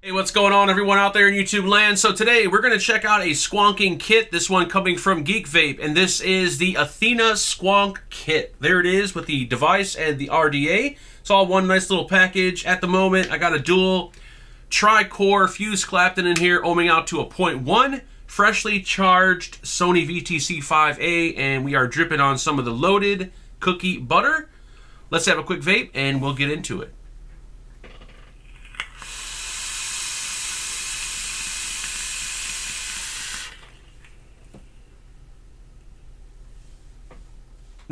Hey, what's going on everyone out there in YouTube land? So today we're going to check out a squonking kit, this one coming from Geek Vape, and this is the Athena Squonk Kit. There it is with the device and the RDA. It's all one nice little package. At the moment, I got a dual tri-core fuse Clapton in here, ohming out to a 0.1, freshly charged Sony VTC5A, and we are dripping on some of the loaded cookie butter. Let's have a quick vape and we'll get into it.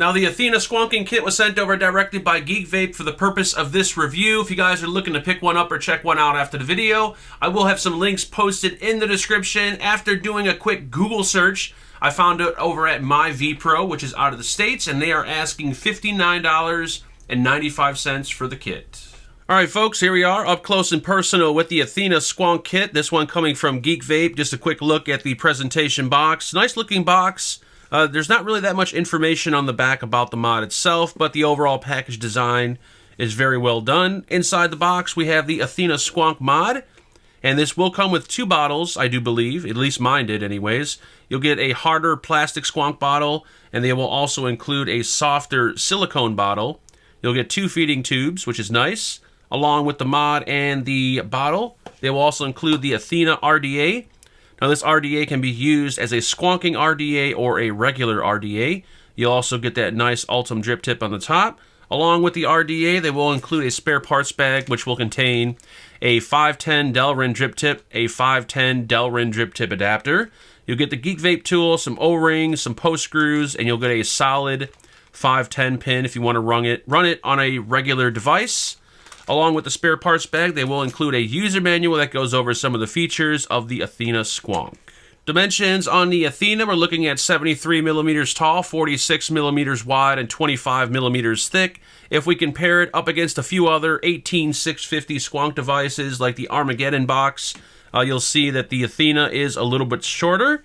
Now, the Athena Squonking Kit was sent over directly by Geek Vape for the purpose of this review. If you guys are looking to pick one up or check one out after the video, I will have some links posted in the description. After doing a quick Google search, I found it over at My VPro, which is out of the States, and they are asking $59.95 for the kit. All right, folks, here we are, up close and personal with the Athena Squonk Kit. This one coming from Geek Vape. Just a quick look at the presentation box. Nice looking box. There's not really that much information on the back about the mod itself, but the overall package design is very well done. Inside the box, we have the Athena Squonk mod, and this will come with 2 bottles, I do believe. At least mine did anyways. You'll get a harder plastic squonk bottle, and they will also include a softer silicone bottle. You'll get 2 feeding tubes, which is nice. Along with the mod and the bottle, they will also include the Athena RDA. Now, this RDA can be used as a squonking RDA or a regular RDA. You'll also get that nice Ultim drip tip on the top. Along with the RDA, they will include a spare parts bag, which will contain a 510 Delrin drip tip, a 510 Delrin drip tip adapter. You'll get the Geek Vape tool, some O-rings, some post screws, and you'll get a solid 510 pin if you want to run it on a regular device. Along with the spare parts bag, they will include a user manual that goes over some of the features of the Athena Squonk. Dimensions on the Athena, we're looking at 73 millimeters tall, 46 millimeters wide, and 25 millimeters thick. If we compare it up against a few other 18650 Squonk devices like the Armageddon box, you'll see that the Athena is a little bit shorter.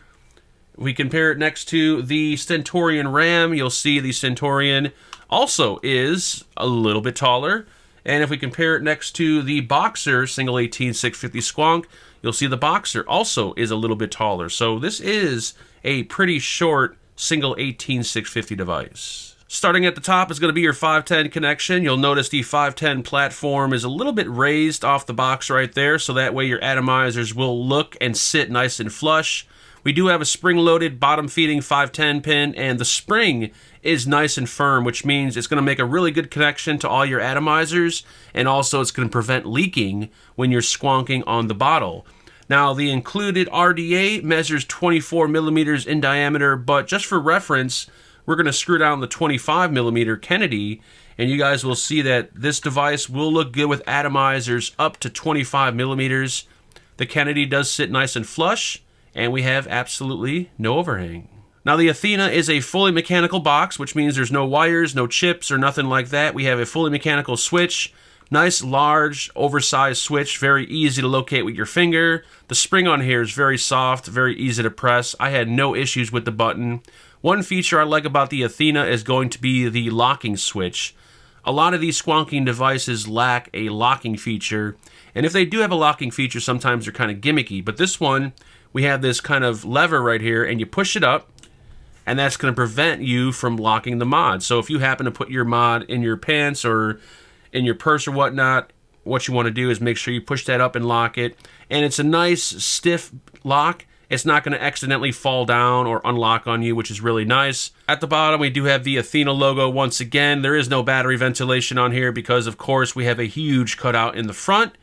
If we compare it next to the Stentorian RAM, you'll see the Stentorian also is a little bit taller. And if we compare it next to the Boxer single 18650 Squonk, you'll see the Boxer also is a little bit taller. So this is a pretty short single 18650 device. Starting at the top is going to be your 510 connection. You'll notice the 510 platform is a little bit raised off the box right there, so that way your atomizers will look and sit nice and flush. We do have a spring-loaded bottom-feeding 510 pin, and the spring is nice and firm, which means it's going to make a really good connection to all your atomizers, and also it's going to prevent leaking when you're squonking on the bottle. Now, the included RDA measures 24 millimeters in diameter, but just for reference, we're going to screw down the 25 millimeter Kennedy, and you guys will see that this device will look good with atomizers up to 25 millimeters. The Kennedy does sit nice and flush, and we have absolutely no overhang. Now, the Athena is a fully mechanical box, which means there's no wires, no chips, or nothing like that. We have a fully mechanical switch. Nice, large, oversized switch, very easy to locate with your finger. The spring on here is very soft, very easy to press. I had no issues with the button. One feature I like about the Athena is going to be the locking switch. A lot of these squonking devices lack a locking feature, and if they do have a locking feature, sometimes they're kind of gimmicky, but this one, we have this kind of lever right here, and you push it up, and that's going to prevent you from locking the mod. So if you happen to put your mod in your pants or in your purse or whatnot, what you want to do is make sure you push that up and lock it. And it's a nice, stiff lock. It's not going to accidentally fall down or unlock on you, which is really nice. At the bottom, we do have the Athena logo once again. There is no battery ventilation on here because, of course, we have a huge cutout in the front.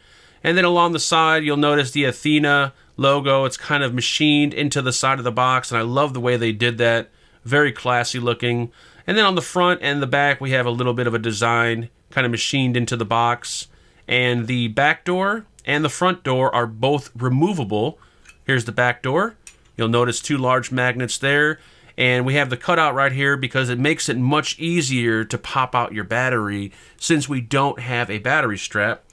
And then along the side, you'll notice the Athena logo. It's kind of machined into the side of the box, and I love the way they did that. Very classy looking. And then on the front and the back, we have a little bit of a design kind of machined into the box. And the back door and the front door are both removable. Here's the back door. You'll notice 2 large magnets there. And we have the cutout right here because it makes it much easier to pop out your battery since we don't have a battery strap.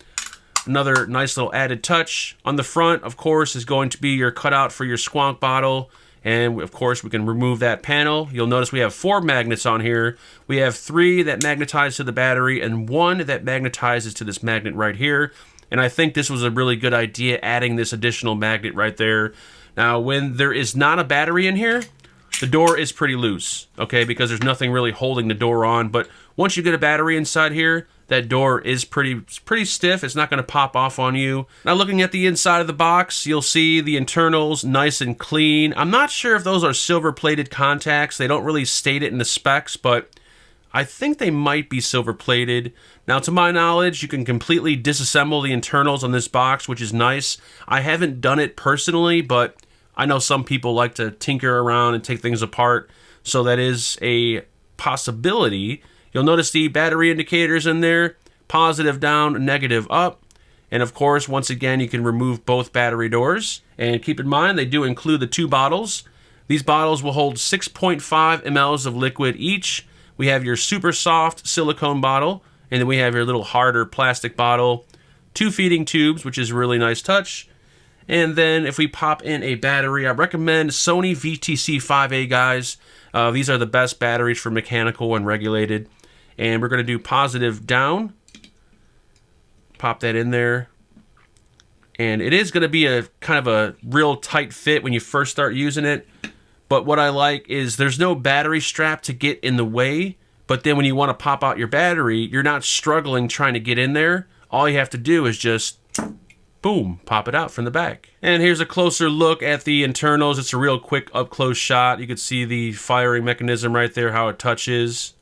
Another nice little added touch. On the front, of course, is going to be your cutout for your squonk bottle. And, of course, we can remove that panel. You'll notice we have 4 magnets on here. We have 3 that magnetize to the battery and 1 that magnetizes to this magnet right here. And I think this was a really good idea, adding this additional magnet right there. Now, when there is not a battery in here, the door is pretty loose, okay, because there's nothing really holding the door on. But once you get a battery inside here, that door is pretty stiff. It's not going to pop off on you. Now, looking at the inside of the box, you'll see the internals nice and clean. I'm not sure if those are silver-plated contacts. They don't really state it in the specs, but I think they might be silver-plated. Now, to my knowledge, you can completely disassemble the internals on this box, which is nice. I haven't done it personally, but I know some people like to tinker around and take things apart, so that is a possibility. You'll notice the battery indicators in there, positive down, negative up. And of course, once again, you can remove both battery doors. And keep in mind, they do include the 2 bottles. These bottles will hold 6.5 mLs of liquid each. We have your super soft silicone bottle, and then we have your little harder plastic bottle. 2 feeding tubes, which is a really nice touch. And then if we pop in a battery, I recommend Sony VTC5A, guys. These are the best batteries for mechanical and regulated. And we're going to do positive down. Pop that in there. And it is going to be a kind of a real tight fit when you first start using it. But what I like is there's no battery strap to get in the way. But then when you want to pop out your battery, you're not struggling trying to get in there. All you have to do is just, boom, pop it out from the back. And here's a closer look at the internals. It's a real quick up-close shot. You can see the firing mechanism right there, how it touches.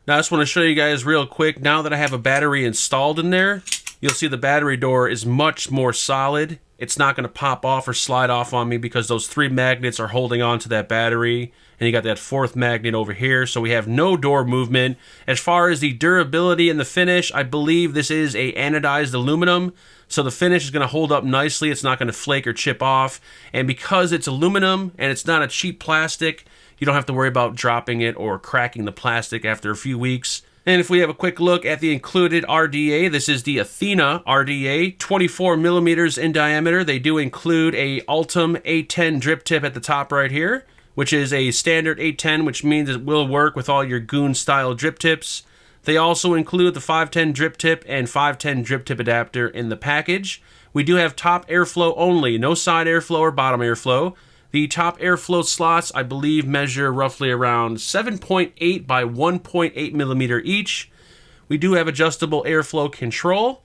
Now, I just want to show you guys real quick. Now that I have a battery installed in there, you'll see the battery door is much more solid. It's not going to pop off or slide off on me because those 3 magnets are holding on to that battery. And you got that 4th magnet over here, so we have no door movement. As far as the durability and the finish, I believe this is a anodized aluminum. So the finish is going to hold up nicely. It's not going to flake or chip off. And because it's aluminum and it's not a cheap plastic, you don't have to worry about dropping it or cracking the plastic after a few weeks. And if we have a quick look at the included RDA, this is the Athena RDA, 24 millimeters in diameter. They do include a Ultim A10 drip tip at the top right here, which is a standard A10, which means it will work with all your goon-style drip tips. They also include the 510 drip tip and 510 drip tip adapter in the package. We do have top airflow only, no side airflow or bottom airflow. The top airflow slots, I believe, measure roughly around 7.8 by 1.8 millimeter each. We do have adjustable airflow control,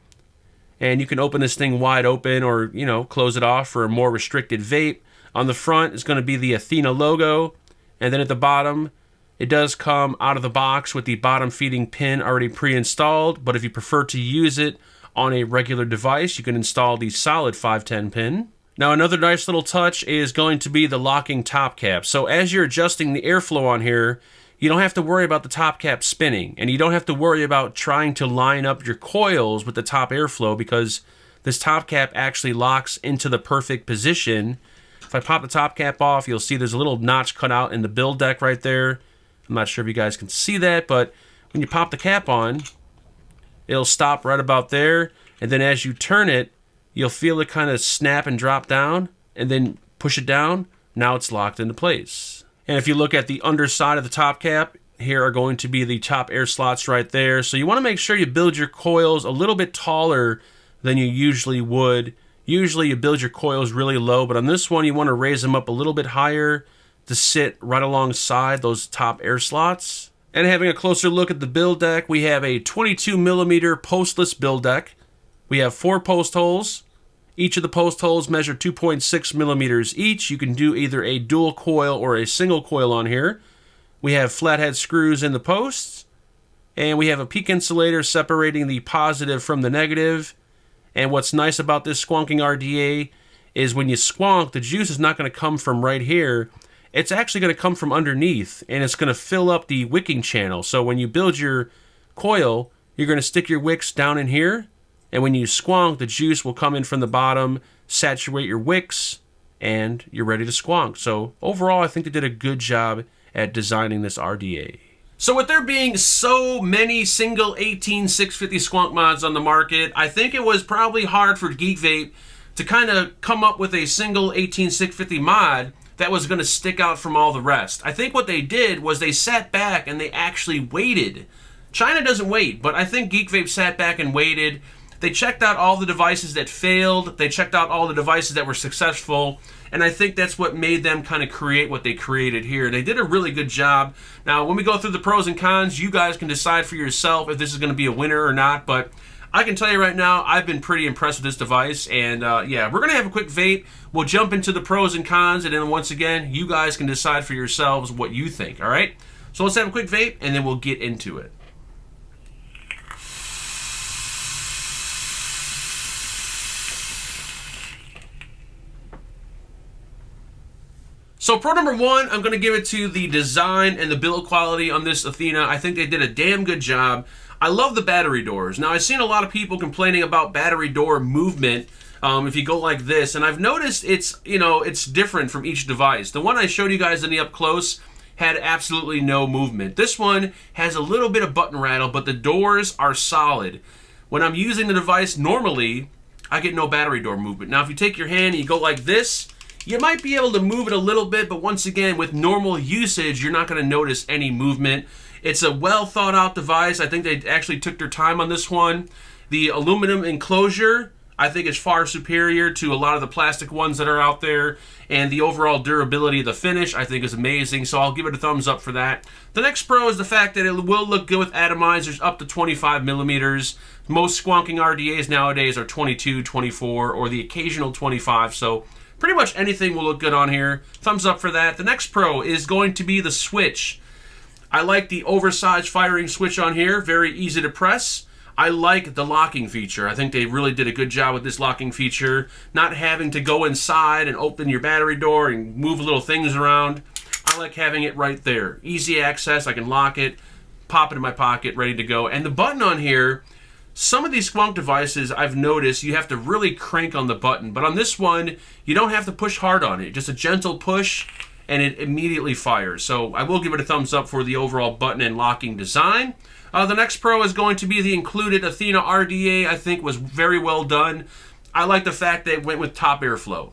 and you can open this thing wide open or, close it off for a more restricted vape. On the front is going to be the Athena logo, and then at the bottom, it does come out of the box with the bottom feeding pin already pre-installed, but if you prefer to use it on a regular device, you can install the solid 510 pin. Now, another nice little touch is going to be the locking top cap. So as you're adjusting the airflow on here, you don't have to worry about the top cap spinning, and you don't have to worry about trying to line up your coils with the top airflow because this top cap actually locks into the perfect position. If I pop the top cap off, you'll see there's a little notch cut out in the build deck right there. I'm not sure if you guys can see that, but when you pop the cap on, it'll stop right about there, and then as you turn it, you'll feel it kind of snap and drop down, and then push it down. Now it's locked into place. And if you look at the underside of the top cap, here are going to be the top air slots right there. So you want to make sure you build your coils a little bit taller than you usually would. Usually you build your coils really low, but on this one you want to raise them up a little bit higher to sit right alongside those top air slots. And having a closer look at the build deck, we have a 22 millimeter postless build deck. We have 4 post holes. Each of the post holes measure 2.6 millimeters each. You can do either a dual coil or a single coil on here. We have flathead screws in the posts. And we have a peak insulator separating the positive from the negative. And what's nice about this squonking RDA is when you squonk, the juice is not going to come from right here. It's actually going to come from underneath, and it's going to fill up the wicking channel. So when you build your coil, you're going to stick your wicks down in here. And when you squonk, the juice will come in from the bottom, saturate your wicks, and you're ready to squonk. So overall, I think they did a good job at designing this RDA. So with there being so many single 18650 squonk mods on the market, I think it was probably hard for Geek Vape to kind of come up with a single 18650 mod that was going to stick out from all the rest. I think what they did was they sat back and they actually waited. China doesn't wait, but I think Geek Vape sat back and waited. they checked out all the devices that failed, they checked out all the devices that were successful, and I think that's what made them kind of create what they created here. They did a really good job. Now, when we go through the pros and cons, you guys can decide for yourself if this is going to be a winner or not, but I can tell you right now, I've been pretty impressed with this device, and yeah, we're going to have a quick vape. We'll jump into the pros and cons, and then once again, you guys can decide for yourselves what you think, all right? So let's have a quick vape, and then we'll get into it. So pro number one, I'm going to give it to the design and the build quality on this Athena. I think they did a damn good job. I love the battery doors. Now, I've seen a lot of people complaining about battery door movement if you go like this, and I've noticed it's, you know, it's different from each device. The one I showed you guys in the up close had absolutely no movement. This one has a little bit of button rattle, but the doors are solid. When I'm using the device normally, I get no battery door movement. Now, if you take your hand and you go like this, you might be able to move it a little bit, but once again, with normal usage, you're not going to notice any movement. It's a well thought out device. I think they actually took their time on this one. The aluminum enclosure, I think, is far superior to a lot of the plastic ones that are out there. And the overall durability of the finish, I think, is amazing. So I'll give it a thumbs up for that. The next pro is the fact that it will look good with atomizers up to 25 millimeters. Most squonking RDAs nowadays are 22, 24, or the occasional 25. So pretty much anything will look good on here. Thumbs up for that. The next pro is going to be the switch. I like the oversized firing switch on here. Very easy to press. I like the locking feature. I think they really did a good job with this locking feature. Not having to go inside and open your battery door and move little things around. I like having it right there. Easy access. I can lock it, pop it in my pocket, ready to go. And the button on here, some of these squonk devices, I've noticed you have to really crank on the button. But on this one, you don't have to push hard on it. Just a gentle push, and it immediately fires. So I will give it a thumbs up for the overall button and locking design. The next pro is going to be the included Athena RDA. I think was very well done. I like the fact that it went with top airflow.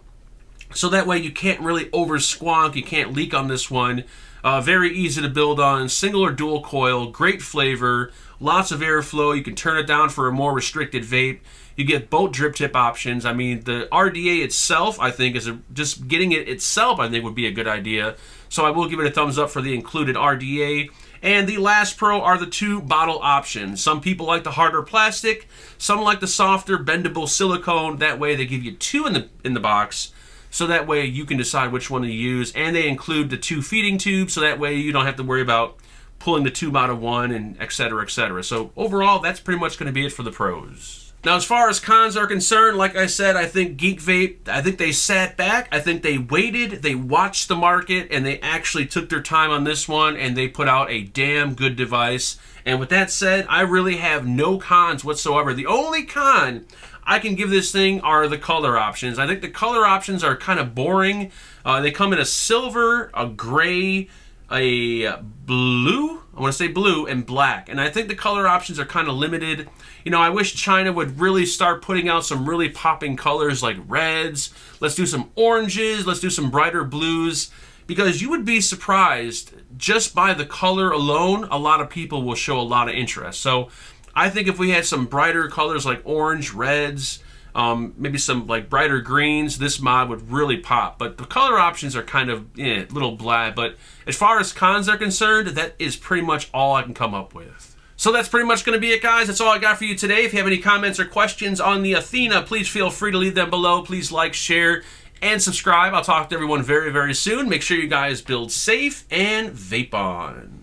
So that way you can't really over squonk, you can't leak on this one. Very easy to build on, single or dual coil, great flavor, lots of airflow. You can turn it down for a more restricted vape. You get both drip tip options. I mean, the RDA itself, I think, just getting it itself, I think, would be a good idea. So I will give it a thumbs up for the included RDA. And the last pro are the two bottle options. Some people like the harder plastic. Some like the softer, bendable silicone. That way they give you two in the box. So that way you can decide which one to use. And they include the two feeding tubes. So that way you don't have to worry about pulling the tube out of one, and et cetera, et cetera. So overall, that's pretty much going to be it for the pros. Now, as far as cons are concerned, like I said, I think Geek Vape, I think they sat back, I think they waited, they watched the market, and they actually took their time on this one, and they put out a damn good device. And with that said, I really have no cons whatsoever. The only con I can give this thing are the color options. I think the color options are kind of boring. They come in a silver, a gray, a blue, I want to say blue, and black. And I think the color options are kind of limited. You know, I wish China would really start putting out some really popping colors like reds. Let's do some oranges. Let's do some brighter blues. Because you would be surprised, just by the color alone, a lot of people will show a lot of interest. So I think if we had some brighter colors like orange, reds, maybe some like brighter greens, this mod would really pop. But the color options are kind of a little blah. But as far as cons are concerned, that is pretty much all I can come up with. So that's pretty much going to be it, guys. That's all I got for you today. If you have any comments or questions on the Athena, please feel free to leave them below. Please like, share, and subscribe. I'll talk to everyone very, very soon. Make sure you guys build safe and vape on.